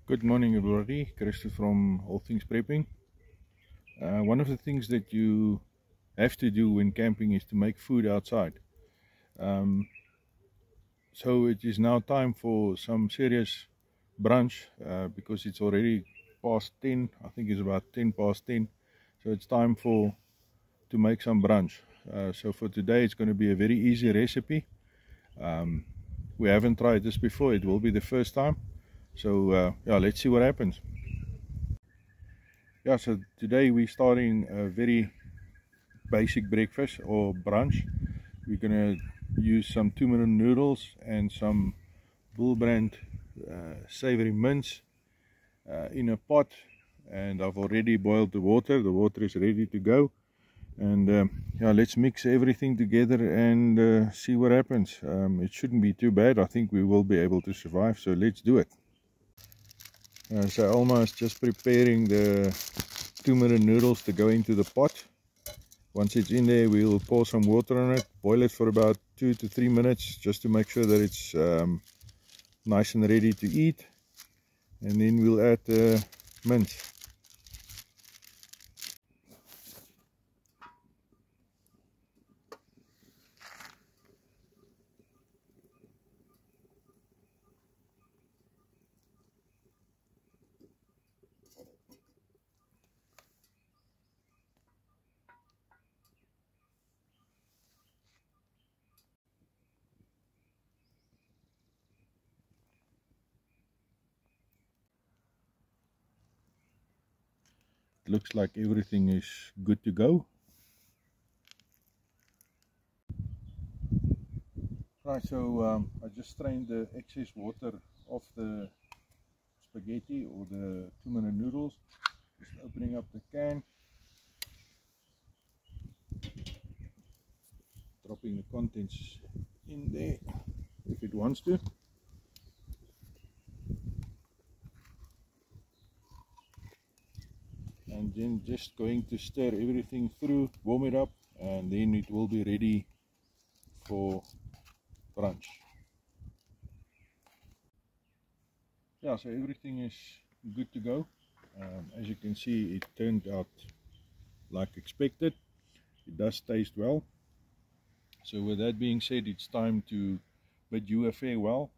Good morning everybody, Christo from All Things Prepping. One of the things that you have to do when camping is to make food outside. So it is now time for some serious brunch because it's already past 10. I think it's about 10 past 10. So it's time to make some brunch. So for today it's going to be a very easy recipe. We haven't tried this before, it will be the first time. So yeah, let's see what happens. Yeah, so today we're starting a very basic breakfast or brunch. We're gonna use some 2-minute noodles and some Bull Brand savory mince in a pot, and I've already boiled the water. The water is ready to go, and yeah, let's mix everything together and see what happens. It shouldn't be too bad. I think we will be able to survive, so let's do it. So Alma is just preparing the 2-minute noodles to go into the pot. Once it's in there, we'll pour some water on it, boil it for about 2 to 3 minutes just to make sure that it's nice and ready to eat, and then we'll add the mince. It looks like everything is good to go. Right, so I just strained the excess water off the spaghetti or the 2-minute noodles. Just opening up the can, dropping the contents in there if it wants to. And then just going to stir everything through, warm it up, and then it will be ready for brunch. Yeah, so everything is good to go. As you can see, it turned out like expected. It does taste well. So with that being said, it's time to bid you a farewell.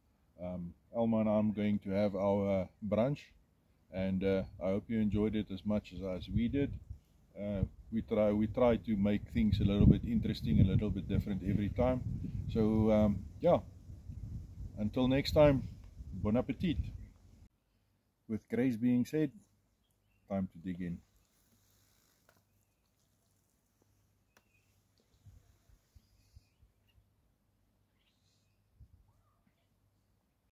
Alma and I'm going to have our brunch, and I hope you enjoyed it as much as we did. We try to make things a little bit interesting, a little bit different every time. So yeah, until next time, bon appetit. With grace being said, time to dig in.